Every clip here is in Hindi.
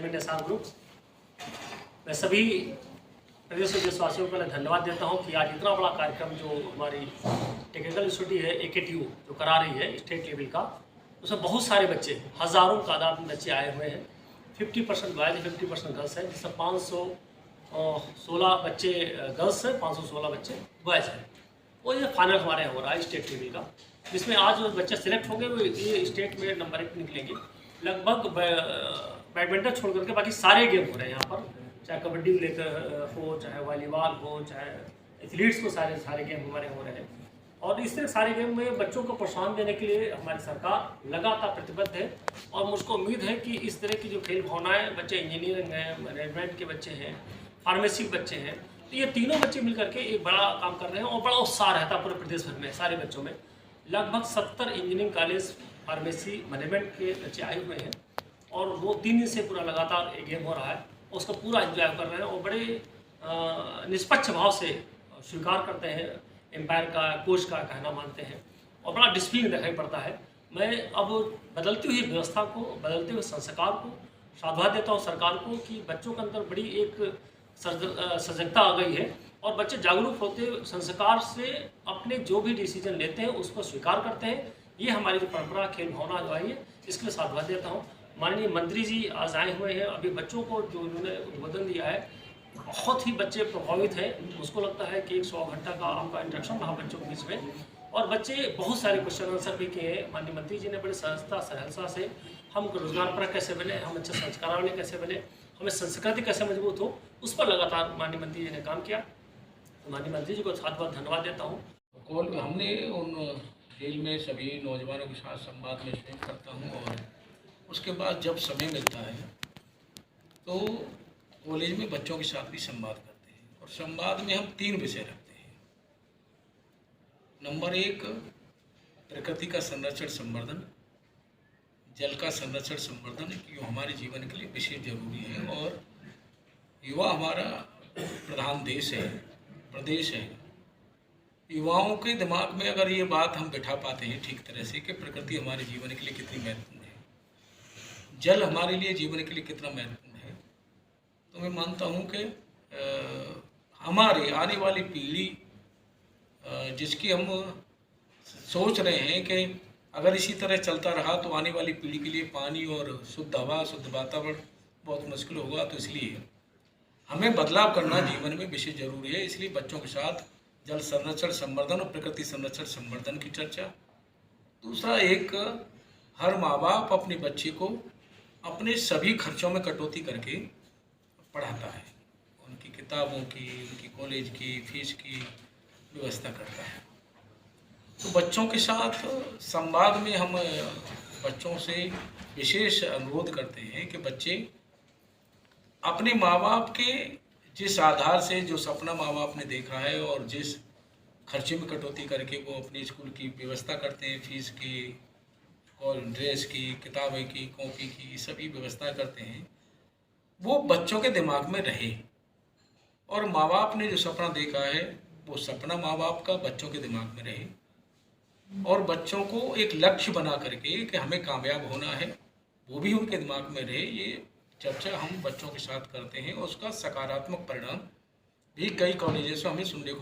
Chairman SR group. मैं सभी प्रदेश के देशवासियों को धन्यवाद देता हूं कि आज इतना बड़ा कार्यक्रम जो हमारी टेक्निकल इंस्टीट्यूट है AKTU जो करा रही है स्टेट लेवल का, उसमें बहुत सारे बच्चे, हज़ारों तादाद में बच्चे आए हुए हैं। 50% बॉयज़ 50% गर्ल्स है, जिसमें 516 बच्चे गर्ल्स हैं, 516 बच्चे बॉयज़ हैं। और ये फाइनल हमारे यहाँ हो रहा है स्टेट लेवल का, जिसमें आज जो बच्चे सिलेक्ट हो गए वो ये स्टेट में नंबर 1 निकलेंगे। लगभग बैडमिंटन छोड़ करके बाकी सारे गेम हो रहे हैं यहाँ पर, चाहे कबड्डी लेकर हो, चाहे वॉलीबॉल हो, चाहे एथलीट्स को सारे गेम हमारे हो रहे हैं। और इस तरह सारे गेम में बच्चों को प्रोत्साहन देने के लिए हमारी सरकार लगातार प्रतिबद्ध है। और मुझको उम्मीद है कि इस तरह की जो खेल भावनाएँ, बच्चे इंजीनियरिंग हैं, मैनेजमेंट के बच्चे हैं, फार्मेसी के बच्चे हैं, तो ये तीनों बच्चे मिल करके एक बड़ा काम कर रहे हैं और बड़ा उत्साह रहता है पूरे प्रदेश भर में सारे बच्चों में। लगभग 70 इंजीनियरिंग कॉलेज, फार्मेसी, मैनेजमेंट के बच्चे आए हुए हैं और वो 3 दिन से पूरा लगातार एक गेम हो रहा है, उसको पूरा एंजॉय कर रहे हैं और बड़े निष्पक्ष भाव से स्वीकार करते हैं, एम्पायर का, कोच का कहना मानते हैं और बड़ा डिसिप्लिन दिखाई पड़ता है। मैं अब बदलती हुई व्यवस्था को, बदलते हुए संस्कार को साधुवाद देता हूँ सरकार को कि बच्चों के अंदर बड़ी एक सजगता आ गई है और बच्चे जागरूक होते संस्कार से अपने जो भी डिसीजन लेते हैं उसको स्वीकार करते हैं। ये हमारी जो परंपरा, खेल भावना जो आई है, इसके लिए साधुवाद देता हूँ। माननीय मंत्री जी आज आए हुए हैं, अभी बच्चों को जो उन्होंने उद्बोधन दिया है, बहुत ही बच्चे प्रभावित हैं। मुझको लगता है कि 100 घंटा का आपका इंटरेक्शन रहा बच्चों के बीच में और बच्चे बहुत सारे क्वेश्चन आंसर भी किए हैं। माननीय मंत्री जी ने बड़ी सहजता से हम रोजगारपरक कैसे बने, हम अच्छे संस्कार वाले कैसे बने, हमें संस्कृति कैसे मजबूत हो, उस पर लगातार माननीय मंत्री जी ने काम किया। तो माननीय मंत्री जी को बहुत धन्यवाद देता हूँ। कॉल हमने उन जेल में सभी नौजवानों के साथ संवाद में शेयर करता हूँ और उसके बाद जब समय मिलता है तो कॉलेज में बच्चों के साथ भी संवाद करते हैं और संवाद में हम 3 विषय रखते हैं। नंबर 1 प्रकृति का संरक्षण संवर्धन, जल का संरक्षण संवर्धन, जो हमारे जीवन के लिए विशेष जरूरी है और युवा हमारा प्रधान देश है, प्रदेश है। युवाओं के दिमाग में अगर ये बात हम बिठा पाते हैं ठीक तरह से कि प्रकृति हमारे जीवन के लिए कितनी महत्वपूर्ण है, जल हमारे लिए जीवन के लिए कितना महत्वपूर्ण है, तो मैं मानता हूँ कि हमारे आने वाली पीढ़ी जिसकी हम सोच रहे हैं कि अगर इसी तरह चलता रहा तो आने वाली पीढ़ी के लिए पानी और शुद्ध हवा, शुद्ध वातावरण बहुत मुश्किल होगा। तो इसलिए हमें बदलाव करना जीवन में विशेष जरूरी है। इसलिए बच्चों के साथ जल संरक्षण संवर्धन और प्रकृति संरक्षण संवर्धन की चर्चा। दूसरा, एक हर माँ बाप अपने बच्चे को अपने सभी खर्चों में कटौती करके पढ़ाता है, उनकी किताबों की, उनकी कॉलेज की फीस की व्यवस्था करता है। तो बच्चों के साथ संवाद में हम बच्चों से विशेष अनुरोध करते हैं कि बच्चे अपने माँ बाप के जिस आधार से, जो सपना माँ बाप ने देखा है और जिस खर्चे में कटौती करके वो अपने स्कूल की व्यवस्था करते हैं, फीस की और ड्रेस की, किताबें की, कॉपी की, सभी व्यवस्था करते हैं, वो बच्चों के दिमाग में रहे और माँ बाप ने जो सपना देखा है वो सपना माँ बाप का बच्चों के दिमाग में रहे और बच्चों को एक लक्ष्य बना करके कि हमें कामयाब होना है वो भी उनके दिमाग में रहे। ये चर्चा हम बच्चों के साथ करते हैं और उसका सकारात्मक परिणाम भी कई कॉलेजों से हमें सुनने को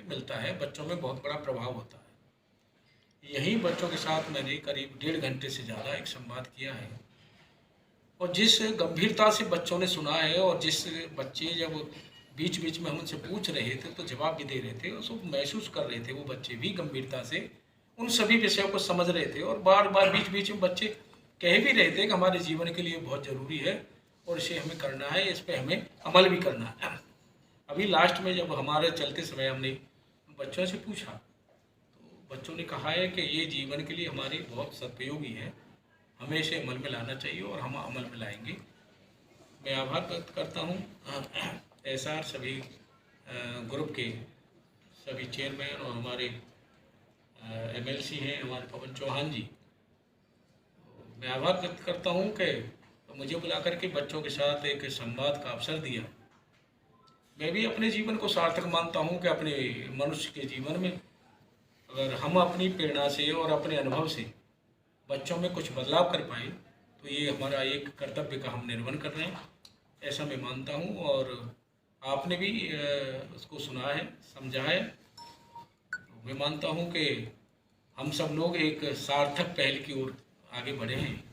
मिलता है। बच्चों में बहुत बड़ा प्रभाव होता है। यही बच्चों के साथ मैंने करीब 1.5 घंटे से ज़्यादा एक संवाद किया है और जिस गंभीरता से बच्चों ने सुना है और जिस बच्चे जब बीच बीच में हम उनसे पूछ रहे थे तो जवाब भी दे रहे थे, उसको महसूस कर रहे थे, वो बच्चे भी गंभीरता से उन सभी विषयों को समझ रहे थे और बार बार बीच बीच में बच्चे कह भी रहे थे कि हमारे जीवन के लिए बहुत ज़रूरी है और इसे हमें करना है, इस पर हमें अमल भी करना है। अभी लास्ट में जब हमारे चलते समय हमने बच्चों से पूछा तो बच्चों ने कहा है कि ये जीवन के लिए हमारे बहुत सदुपयोगी है, हमें इसे अमल में लाना चाहिए और हम अमल में लाएंगे। मैं आभार व्यक्त करता हूँ एसआर सभी ग्रुप के सभी चेयरमैन और हमारे MLC हैं हमारे पवन चौहान जी। मैं आभार व्यक्त करता हूँ कि मुझे बुलाकर के बच्चों के साथ एक संवाद का अवसर दिया। मैं भी अपने जीवन को सार्थक मानता हूँ कि अपने मनुष्य के जीवन में अगर हम अपनी प्रेरणा से और अपने अनुभव से बच्चों में कुछ बदलाव कर पाए तो ये हमारा एक कर्तव्य का हम निर्वहन कर रहे हैं, ऐसा मैं मानता हूँ। और आपने भी उसको सुना है, समझा है। तो मैं मानता हूँ कि हम सब लोग एक सार्थक पहल की ओर आगे बढ़े हैं।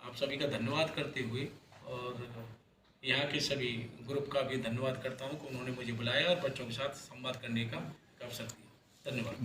आप सभी का धन्यवाद करते हुए और यहाँ के सभी ग्रुप का भी धन्यवाद करता हूँ कि उन्होंने मुझे बुलाया और बच्चों के साथ संवाद करने का अवसर दिया। धन्यवाद।